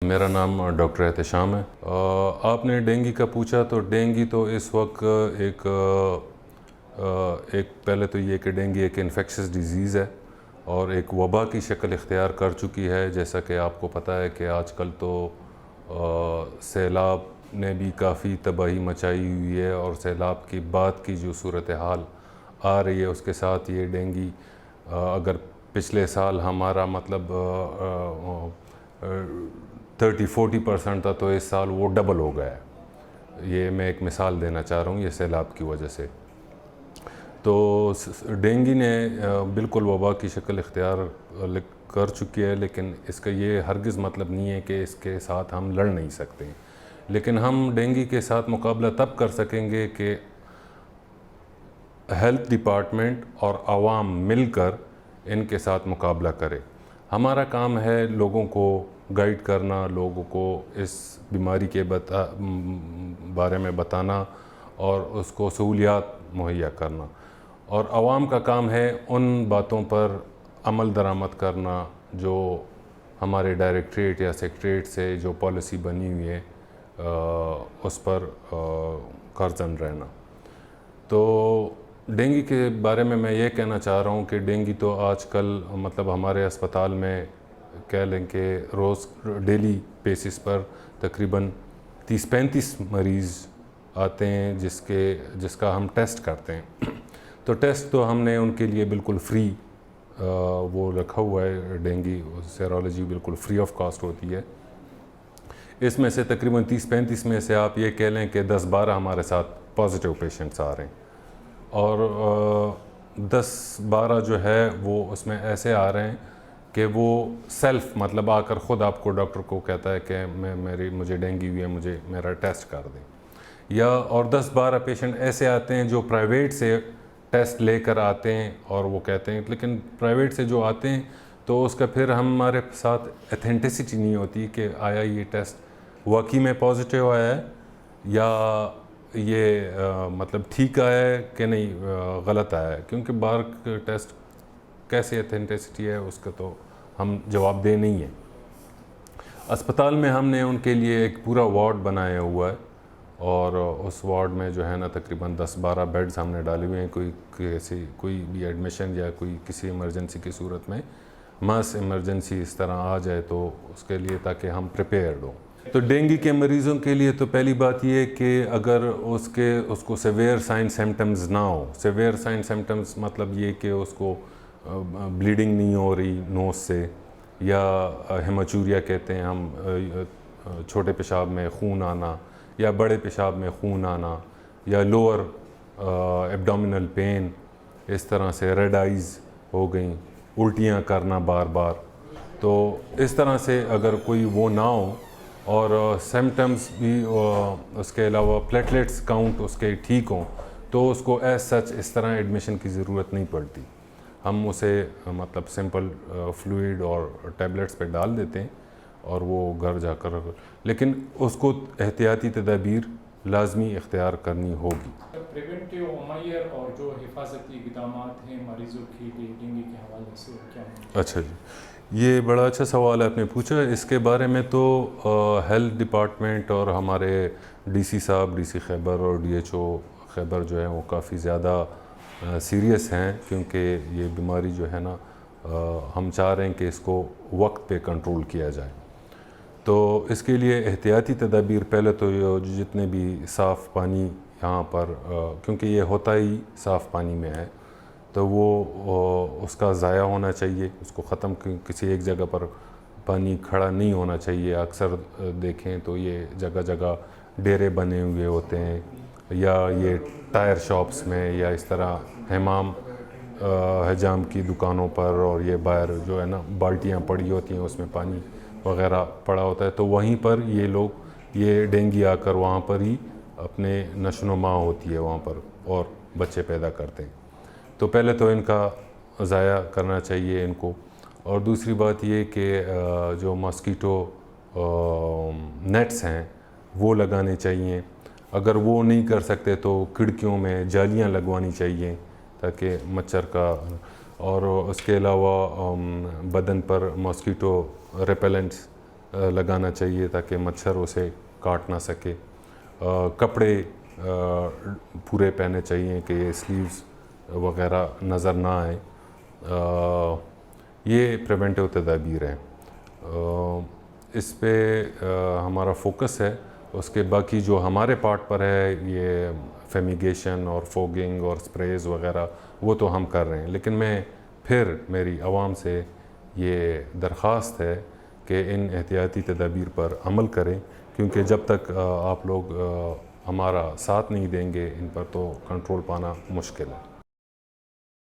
میرا نام ڈاکٹر احتشام ہے۔ آپ نے ڈینگی کا پوچھا، تو ڈینگی تو اس وقت ایک پہلے تو یہ کہ ڈینگی ایک انفیکشس ڈیزیز ہے اور ایک وبا کی شکل اختیار کر چکی ہے۔ جیسا کہ آپ کو پتہ ہے کہ آج کل تو سیلاب نے بھی کافی تباہی مچائی ہوئی ہے، اور سیلاب کی بعد کی جو صورتحال آ رہی ہے اس کے ساتھ یہ ڈینگی، اگر پچھلے سال ہمارا مطلب 30-40% تھا، تو اس سال وہ ڈبل ہو گیا ہے۔ یہ میں ایک مثال دینا چاہ رہا ہوں یہ سیلاب کی وجہ سے۔ تو ڈینگی نے بالکل وبا کی شکل اختیار کر چکی ہے، لیکن اس کا یہ ہرگز مطلب نہیں ہے کہ اس کے ساتھ ہم لڑ نہیں سکتے، لیکن ہم ڈینگی کے ساتھ مقابلہ تب کر سکیں گے کہ ہیلتھ ڈپارٹمنٹ اور عوام مل کر ان کے ساتھ مقابلہ کرے۔ ہمارا کام ہے لوگوں کو گائیڈ کرنا، لوگوں کو اس بیماری کے بارے میں بتانا اور اس کو سہولیات مہیا کرنا، اور عوام کا کام ہے ان باتوں پر عمل درآمد کرنا جو ہمارے ڈائریکٹریٹ یا سیکٹریٹ سے جو پالیسی بنی ہوئی ہے اس پر کارزن رہنا۔ تو ڈینگی کے بارے میں یہ کہنا چاہ رہا ہوں کہ ڈینگی تو آج کل مطلب ہمارے اسپتال میں کہہ لیں کہ روز ڈیلی بیسس پر تقریباً 30-35 مریض آتے ہیں جس کا ہم ٹیسٹ کرتے ہیں۔ تو ٹیسٹ تو ہم نے ان کے لیے بالکل فری وہ رکھا ہوا ہے، ڈینگی سیرولوجی بالکل فری آف کاسٹ ہوتی ہے۔ اس میں سے تقریباً 30-35 میں سے آپ یہ کہہ لیں کہ 10-12 ہمارے ساتھ پازیٹیو پیشنٹس آ رہے ہیں، اور 10-12 جو ہے وہ اس میں ایسے آ رہے ہیں کہ وہ سیلف مطلب آ کر خود آپ کو ڈاکٹر کو کہتا ہے کہ مجھے ڈینگی ہوئی ہے، میرا ٹیسٹ کر دیں، یا اور 10-12 پیشنٹ ایسے آتے ہیں جو پرائیویٹ سے ٹیسٹ لے کر آتے ہیں اور وہ کہتے ہیں، لیکن پرائیویٹ سے جو آتے ہیں تو اس کا پھر ہمارے ساتھ ایتھینٹسٹی نہیں ہوتی کہ آیا یہ ٹیسٹ واقعی میں پازیٹیو آیا ہے یا یہ مطلب ٹھیک آیا ہے کہ نہیں غلط آیا ہے، کیونکہ باہر ٹیسٹ کیسے ایتھینٹسٹی ہے اس کا تو ہم جواب دہ نہیں ہیں۔ اسپتال میں ہم نے ان کے لیے ایک پورا وارڈ بنایا ہوا ہے، اور اس وارڈ میں جو ہے نا تقریباً 10-12 بیڈز ہم نے ڈالے ہوئے ہیں۔ کوئی بھی ایڈمیشن یا کوئی کسی ایمرجنسی کی صورت میں ماس ایمرجنسی اس طرح آ جائے تو اس کے لیے تاکہ ہم پریپیئرڈ ہوں۔ تو ڈینگی کے مریضوں کے لیے تو پہلی بات یہ کہ اگر اس کو سیویئر سائن سمٹمز نہ ہو، سیویئر سائن سمٹمز مطلب یہ کہ اس کو بلیڈنگ نہیں ہو رہی نوز سے، یا ہیماچوریا کہتے ہیں ہم، چھوٹے پیشاب میں خون آنا یا بڑے پیشاب میں خون آنا، یا لوور ایبڈومینل پین، اس طرح سے ریڈ آئیز ہو گئیں، الٹیاں کرنا بار بار، تو اس طرح سے اگر کوئی وہ نہ ہو اور سمٹمز بھی اس کے علاوہ پلیٹلیٹس کاؤنٹ اس کے ٹھیک ہوں، تو اس کو ایز سچ اس طرح ایڈمیشن کی ضرورت نہیں پڑتی۔ ہم اسے مطلب سمپل فلوئڈ اور ٹیبلٹس پہ ڈال دیتے ہیں اور وہ گھر جا کر، لیکن اس کو احتیاطی تدابیر لازمی اختیار کرنی ہوگی۔ پریونٹیو معیار اور جو حفاظتی اقدامات ہیں مریضوں کے لیے ڈینگی کے حوالے سے کیا ہیں؟ اچھا جی، یہ بڑا اچھا سوال آپ نے پوچھا۔ اس کے بارے میں تو ہیلتھ ڈپارٹمنٹ اور ہمارے ڈی سی صاحب، ڈی سی خیبر اور ڈی ایچ او خیبر جو ہیں وہ کافی زیادہ سیریس ہیں، کیونکہ یہ بیماری جو ہے نا ہم چاہ رہے ہیں کہ اس کو وقت پہ کنٹرول کیا جائے۔ تو اس کے لیے احتیاطی تدابیر پہلے تو جتنے بھی صاف پانی یہاں پر، کیونکہ یہ ہوتا ہی صاف پانی میں ہے، تو وہ اس کا ضائع ہونا چاہیے، اس کو ختم کسی ایک جگہ پر پانی کھڑا نہیں ہونا چاہیے۔ اکثر دیکھیں تو یہ جگہ جگہ ڈیرے بنے ہوئے ہوتے ہیں، یا یہ ٹائر شاپس میں، یا اس طرح حجام کی دکانوں پر، اور یہ باہر جو ہے نا بالٹیاں پڑی ہوتی ہیں اس میں پانی وغیرہ پڑا ہوتا ہے، تو وہیں پر یہ لوگ یہ ڈینگی آ کر وہاں پر ہی اپنے نشو و نما ہوتی ہے وہاں پر، اور بچے پیدا کرتے ہیں۔ تو پہلے تو ان کا ضائع کرنا چاہیے ان کو، اور دوسری بات یہ کہ جو ماسکیٹو نیٹس ہیں وہ لگانے چاہیے۔ اگر وہ نہیں کر سکتے تو کھڑکیوں میں جالیاں لگوانی چاہیے تاکہ مچھر کا، اور اس کے علاوہ بدن پر ماسکیٹو ریپیلنٹس لگانا چاہیے تاکہ مچھر اسے کاٹ نہ سکے. کپڑے پورے پہنے چاہیے کہ یہ سلیوز وغیرہ نظر نہ آئیں. یہ پریونٹیو تدابیر ہیں. اس پہ ہمارا فوکس ہے. اس کے باقی جو ہمارے پارٹ پر ہے یہ فیمیگیشن اور فوگنگ اور سپریز وغیرہ وہ تو ہم کر رہے ہیں, لیکن پھر میری عوام سے یہ درخواست ہے کہ ان احتیاطی تدابیر پر عمل کریں, کیونکہ جب تک آپ لوگ ہمارا ساتھ نہیں دیں گے ان پر تو کنٹرول پانا مشکل ہے.